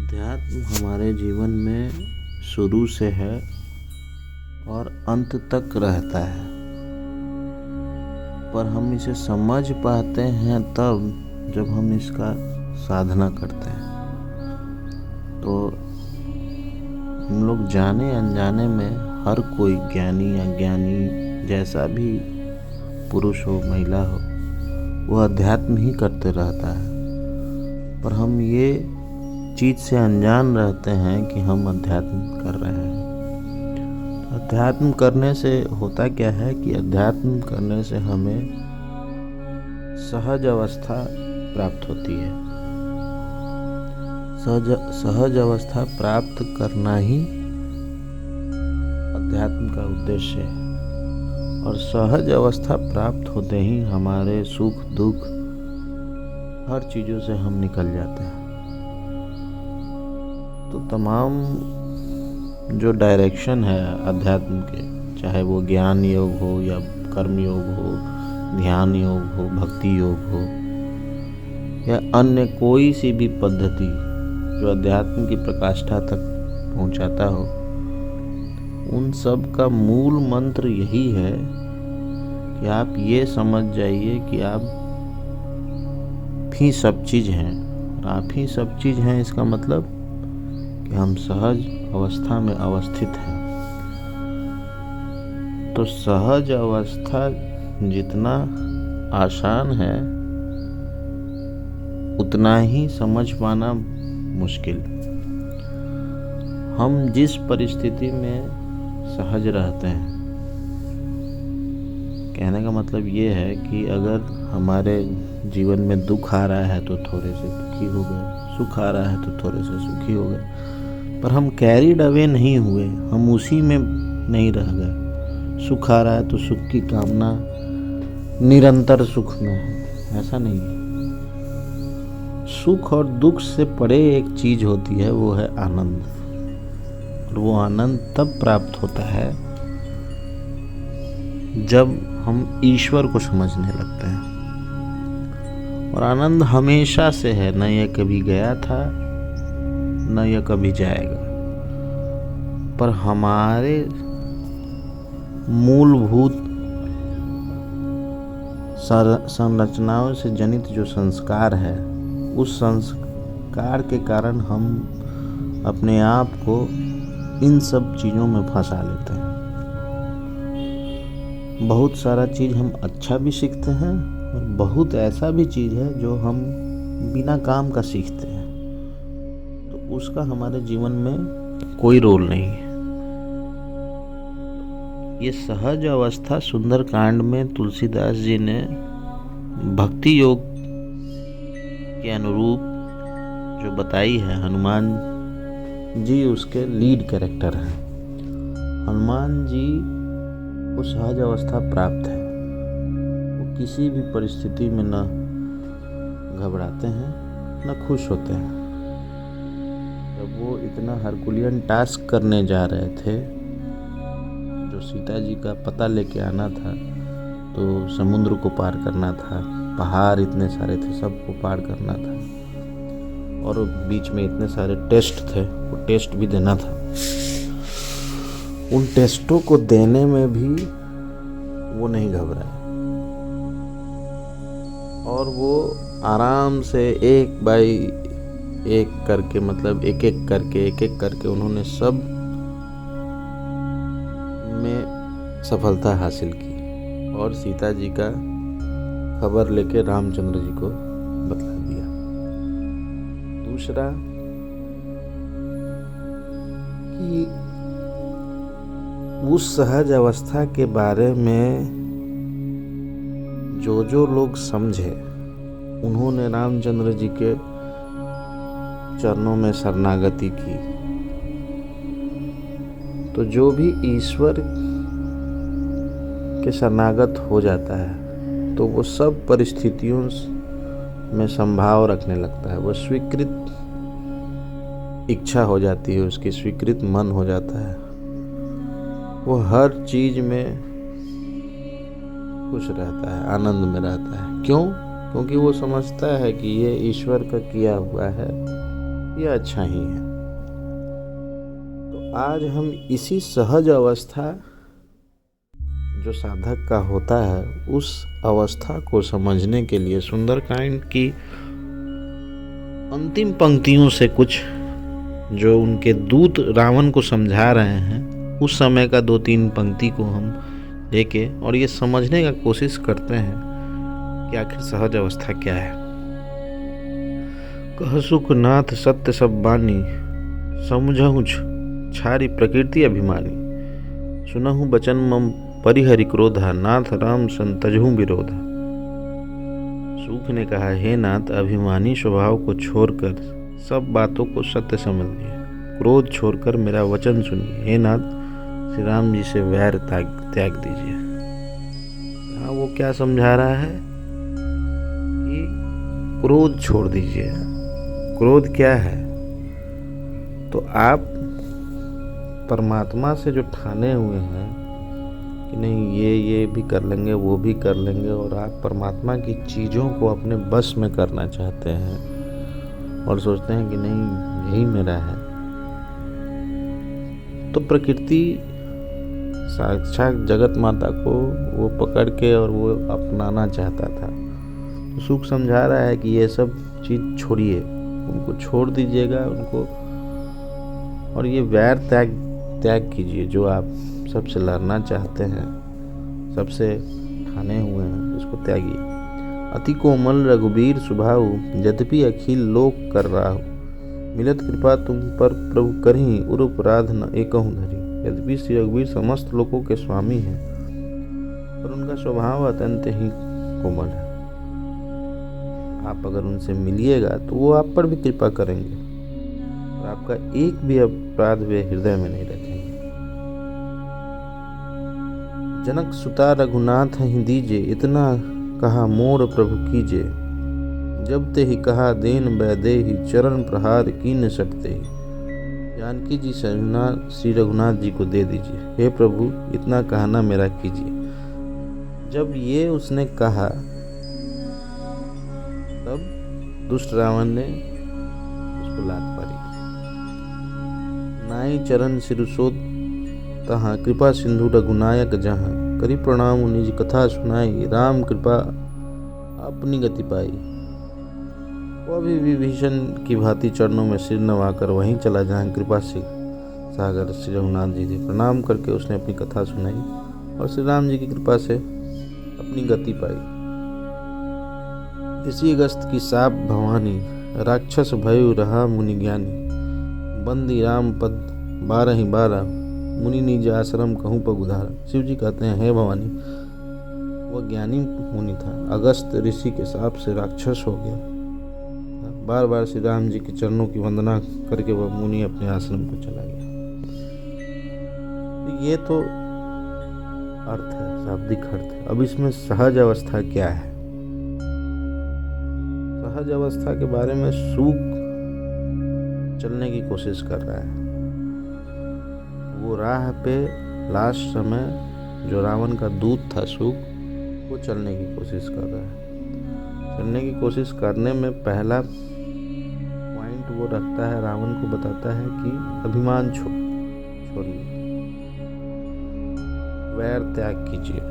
अध्यात्म हमारे जीवन में शुरू से है और अंत तक रहता है, पर हम इसे समझ पाते हैं तब जब हम इसका साधना करते हैं। तो हम लोग जाने अनजाने में हर कोई ज्ञानी अज्ञानी जैसा भी पुरुष हो महिला हो वो अध्यात्म ही करते रहता है, पर हम ये चीज़ से अनजान रहते हैं कि हम अध्यात्म कर रहे हैं। अध्यात्म करने से होता क्या है कि अध्यात्म करने से हमें सहज अवस्था प्राप्त होती है। सहज अवस्था प्राप्त करना ही अध्यात्म का उद्देश्य है, और सहज अवस्था प्राप्त होते ही हमारे सुख दुख हर चीज़ों से हम निकल जाते हैं। तो तमाम जो डायरेक्शन है अध्यात्म के, चाहे वो ज्ञान योग हो या कर्म योग हो, ध्यान योग हो, भक्ति योग हो या अन्य कोई सी भी पद्धति जो अध्यात्म की प्रकाष्ठा तक पहुंचाता हो, उन सब का मूल मंत्र यही है कि आप ये समझ जाइए कि आप ही सब चीज़ हैं। और आप ही सब चीज़ हैं इसका मतलब कि हम सहज अवस्था में अवस्थित हैं। तो सहज अवस्था जितना आसान है उतना ही समझ पाना मुश्किल। हम जिस परिस्थिति में सहज रहते हैं, कहने का मतलब ये है कि अगर हमारे जीवन में दुख आ रहा है तो थोड़े से दुखी हो गए, सुख आ रहा है तो थोड़े से सुखी हो गए, पर हम कैरिड अवे नहीं हुए, हम उसी में नहीं रह गए। सुख आ रहा है तो सुख की कामना निरंतर सुख में है, ऐसा नहीं है। सुख और दुख से परे एक चीज होती है, वो है आनंद। और वो आनंद तब प्राप्त होता है जब हम ईश्वर को समझने लगते हैं। और आनंद हमेशा से है, न यह कभी गया था न यह कभी जाएगा। पर हमारे मूलभूत संरचनाओं से जनित जो संस्कार है, उस संस्कार के कारण हम अपने आप को इन सब चीज़ों में फंसा लेते हैं। बहुत सारा चीज़ हम अच्छा भी सीखते हैं और बहुत ऐसा भी चीज़ है जो हम बिना काम का सीखते हैं, तो उसका हमारे जीवन में कोई रोल नहीं है। ये सहज अवस्था सुंदरकांड में तुलसीदास जी ने भक्ति योग के अनुरूप जो बताई है, हनुमान जी उसके लीड कैरेक्टर हैं। हनुमान जी को सहज अवस्था प्राप्त है। वो किसी भी परिस्थिति में न घबराते हैं न खुश होते हैं। जब वो इतना हरकुलियन टास्क करने जा रहे थे, जो सीता जी का पता लेके आना था, तो समुद्र को पार करना था, पहाड़ इतने सारे थे सबको पार करना था, और बीच में इतने सारे टेस्ट थे, वो टेस्ट भी देना था। उन टेस्टों को देने में भी वो नहीं घबराए, और वो आराम से एक बाई एक करके, मतलब एक एक करके उन्होंने सब में सफलता हासिल की और सीता जी का खबर लेके रामचंद्र जी को बतला दिया। दूसरा कि उस सहज अवस्था के बारे में जो लोग समझे, उन्होंने रामचंद्र जी के चरणों में शरणागति की। तो जो भी ईश्वर के शरणागत हो जाता है तो वो सब परिस्थितियों में संभाव रखने लगता है। वो स्वीकृत इच्छा हो जाती है, उसकी स्वीकृत मन हो जाता है। वो हर चीज में खुश रहता है, आनंद में रहता है। क्यों? क्योंकि वो समझता है कि ये ईश्वर का किया हुआ है यह अच्छा ही है। तो आज हम इसी सहज अवस्था जो साधक का होता है, उस अवस्था को समझने के लिए सुंदरकांड की अंतिम पंक्तियों से कुछ जो उनके दूत रावण को समझा रहे हैं, उस समय का 2-3 पंक्ति को हम लेके और ये समझने का कोशिश करते हैं कि आखिर सहज अवस्था क्या है। कह सुख नाथ सत्य सब बानी, समझहु छारी प्रकृति अभिमानी, सुनहु बचन मम परिहरि क्रोधा, नाथ राम संतजहु विरोधा। सुख ने कहा, हे नाथ, अभिमानी स्वभाव को छोड़कर सब बातों को सत्य समझिए, क्रोध छोड़कर मेरा वचन सुनिए। हे नाथ, श्री राम जी से वैर त्याग दीजिए। यहाँ वो क्या समझा रहा है कि क्रोध छोड़ दीजिए। क्रोध क्या है? तो आप परमात्मा से जो ठाने हुए हैं कि नहीं ये भी कर लेंगे, वो भी कर लेंगे, और आप परमात्मा की चीज़ों को अपने बस में करना चाहते हैं और सोचते हैं कि नहीं यही मेरा है, तो प्रकृति साक्षात जगत माता को वो पकड़ के और वो अपनाना चाहता था। तो सुख समझा रहा है कि ये सब चीज़ छोड़िए, उनको छोड़ दीजिएगा उनको, और ये वैर त्याग कीजिए जो आप सबसे लड़ना चाहते हैं, सबसे ठाने हुए हैं, इसको त्यागिए। अति कोमल रघुबीर स्वभाव, यद्यपि अखिल लोक कर राहु, मिलत कृपा तुम पर प्रभु करही, उर अपराध न एकहु धरी। यद्यपि श्री रघुबीर समस्त लोकों के स्वामी हैं, पर उनका स्वभाव अत्यंत ही कोमल है। आप अगर उनसे मिलिएगा तो वो आप पर भी कृपा करेंगे और आपका एक भी अपराध वे हृदय में नहीं रखेंगे। जनक सुता रघुनाथ ही दीजे, इतना कहा मोर प्रभु कीजे। जब ते ही कहा देन बैदे ही, चरण प्रहार की न सकते ही। जानकी जी श्री रघुनाथ जी को दे दीजिए। हे प्रभु, इतना कहना मेरा कीजिए। जब ये उसने कहा तब दुष्ट रावण ने उसको लात मारी। नाई चरण सिरसोत तहाँ, कृपा सिंधु रघुनायक जहाँ। करी प्रणाम निज कथा सुनाई, राम कृपा अपनी गति पाई। वो अभी विभीषण की भांति चरणों में सिर नवाकर वहीं चला जहाँ कृपा से सागर श्री रघुनाथ जी थे। प्रणाम करके उसने अपनी कथा सुनाई और श्री राम जी की कृपा से अपनी गति पाई। ऋषि अगस्त की साप भवानी, राक्षस भयु रहा मुनि ज्ञानी। बंदी राम पद 12 मुनि निज आश्रम कहूँ पग उधार। शिव जी कहते हैं, हे भवानी, वह ज्ञानी मुनि था, अगस्त ऋषि के साप से राक्षस हो गया। बार बार श्री राम जी के चरणों की वंदना करके वह मुनि अपने आश्रम पर चला गया। ये तो अर्थ है, शाब्दिक अर्थ है। अब इसमें सहज अवस्था क्या है? सहज अवस्था के बारे में सूक चलने की कोशिश कर रहा है। वो राह पे लास्ट समय जो रावण का दूत था सूक, वो चलने की कोशिश कर रहा है। चलने की कोशिश करने में पहला पॉइंट वो रखता है, रावण को बताता है कि अभिमान छोड़िए, वैर त्याग कीजिए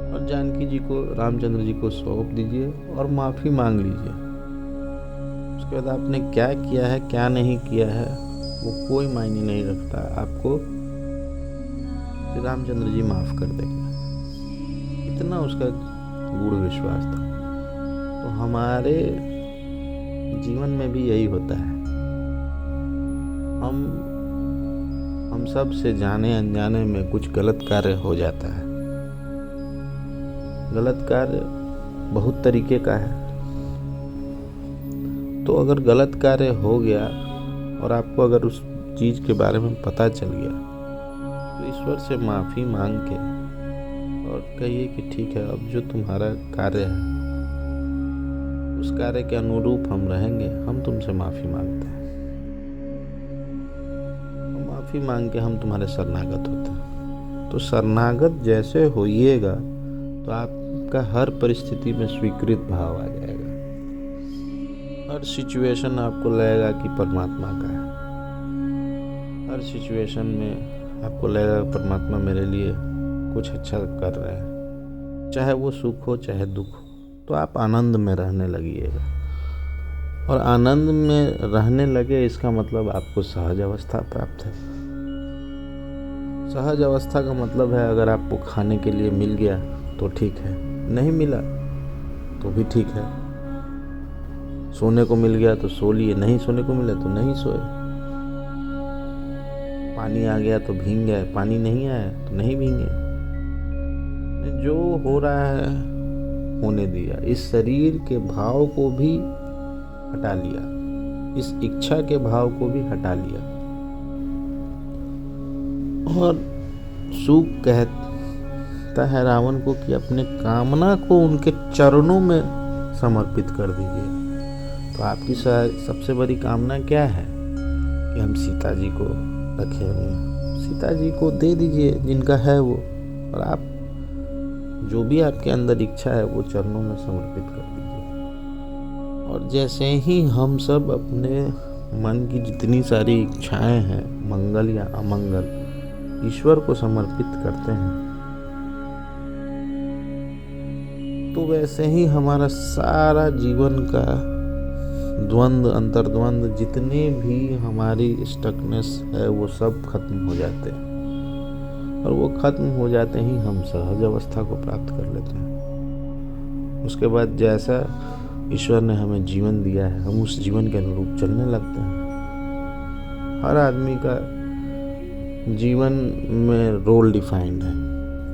और जानकी जी को, रामचंद्र जी को सौंप दीजिए और माफ़ी मांग लीजिए। उसके बाद आपने क्या किया है क्या नहीं किया है वो कोई मायने नहीं रखता, आपको श्री रामचंद्र जी माफ़ कर देंगे। इतना उसका गूढ़ विश्वास था। तो हमारे जीवन में भी यही होता है। हम सब से जाने अनजाने में कुछ गलत कार्य हो जाता है। गलत कार्य बहुत तरीके का है। तो अगर गलत कार्य हो गया और आपको अगर उस चीज़ के बारे में पता चल गया तो ईश्वर से माफ़ी मांग के और कहिए कि ठीक है, अब जो तुम्हारा कार्य है उस कार्य के अनुरूप हम रहेंगे, हम तुमसे माफ़ी मांगते हैं। माफ़ी मांग के हम तुम्हारे शरणागत होते हैं। तो शरणागत जैसे होइएगा तो आपका हर परिस्थिति में स्वीकृत भाव आ जाएगा। हर सिचुएशन आपको लगेगा कि परमात्मा का है। हर सिचुएशन में आपको लगेगा परमात्मा मेरे लिए कुछ अच्छा कर रहे हैं, चाहे वो सुख हो चाहे दुख हो। तो आप आनंद में रहने लगिएगा, और आनंद में रहने लगे इसका मतलब आपको सहज अवस्था प्राप्त है। सहज अवस्था का मतलब है अगर आपको खाने के लिए मिल गया तो ठीक है, नहीं मिला तो भी ठीक है। सोने को मिल गया तो सो लिए, नहीं सोने को मिला तो नहीं सोए। पानी आ गया तो भीग गए, पानी नहीं आया तो नहीं भीगे। जो हो रहा है होने दिया। इस शरीर के भाव को भी हटा लिया, इस इच्छा के भाव को भी हटा लिया, और सुख कहता है रावण को कि अपने कामना को उनके चरणों में समर्पित कर दीजिए। तो आपकी सबसे बड़ी कामना क्या है कि हम सीता जी को रखे हुए, सीता जी को दे दीजिए जिनका है वो, और आप जो भी आपके अंदर इच्छा है वो चरणों में समर्पित कर दीजिए। और जैसे ही हम सब अपने मन की जितनी सारी इच्छाएं हैं, मंगल या अमंगल, ईश्वर को समर्पित करते हैं, तो वैसे ही हमारा सारा जीवन का द्वंद्व, अंतर्द्वंद, जितने भी हमारी स्टकनेस है वो सब खत्म हो जाते हैं। और वो खत्म हो जाते ही हम सहज अवस्था को प्राप्त कर लेते हैं। उसके बाद जैसा ईश्वर ने हमें जीवन दिया है, हम उस जीवन के अनुरूप चलने लगते हैं। हर आदमी का जीवन में रोल डिफाइंड है।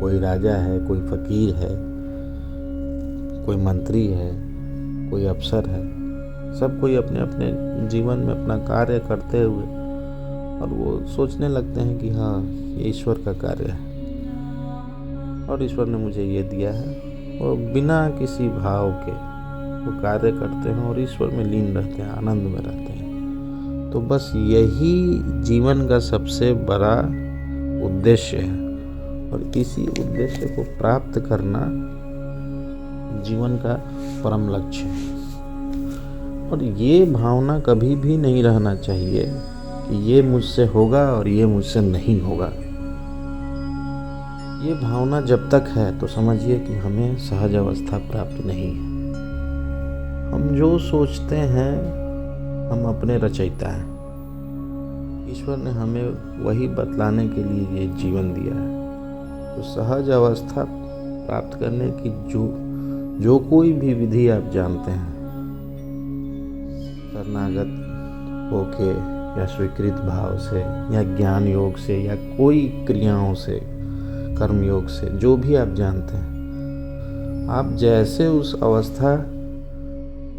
कोई राजा है, कोई फकीर है, कोई मंत्री है, कोई अफसर है। सब कोई अपने अपने जीवन में अपना कार्य करते हुए और वो सोचने लगते हैं कि हाँ ये ईश्वर का कार्य है और ईश्वर ने मुझे ये दिया है, और बिना किसी भाव के वो कार्य करते हैं और ईश्वर में लीन रहते हैं, आनंद में रहते हैं। तो बस यही जीवन का सबसे बड़ा उद्देश्य है, और इसी उद्देश्य को प्राप्त करना जीवन का परम लक्ष्य है। और ये भावना कभी भी नहीं रहना चाहिए कि ये मुझसे होगा और ये मुझसे नहीं होगा। ये भावना जब तक है तो समझिए कि हमें सहज अवस्था प्राप्त नहीं है। हम जो सोचते हैं हम अपने रचयिता हैं। ईश्वर ने हमें वही बतलाने के लिए ये जीवन दिया है। तो सहज अवस्था प्राप्त करने की जो कोई भी विधि आप जानते हैं, शरणागत होके या स्वीकृत भाव से या ज्ञान योग से या कोई क्रियाओं से, कर्म योग से, जो भी आप जानते हैं, आप जैसे उस अवस्था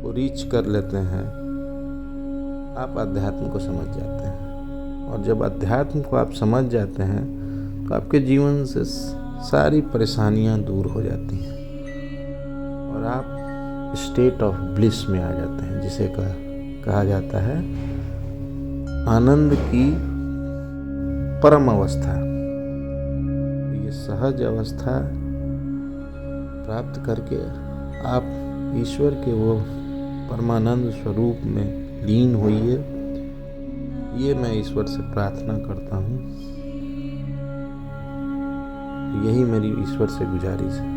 को रीच कर लेते हैं, आप अध्यात्म को समझ जाते हैं। और जब अध्यात्म को आप समझ जाते हैं तो आपके जीवन से सारी परेशानियां दूर हो जाती हैं और आप स्टेट ऑफ ब्लिस में आ जाते हैं, जिसे कहा जाता है आनंद की परम अवस्था। ये सहज अवस्था प्राप्त करके आप ईश्वर के वो परमानंद स्वरूप में लीन होइए। ये मैं ईश्वर से प्रार्थना करता हूँ, यही मेरी ईश्वर से गुजारिश है।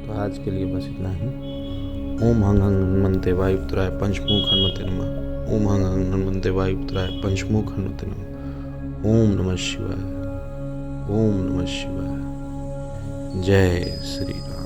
तो आज के लिए बस इतना ही। ओम हंग हंग हनुमंते वायुपुत्राय पंचमुख हनुमते नमः। ओम हंग हंग हनुमंते वायुपुत्राय पंचमुख हनुमते नमः। ओम नमः शिवाय। ओम नमः शिवाय। जय श्री राम।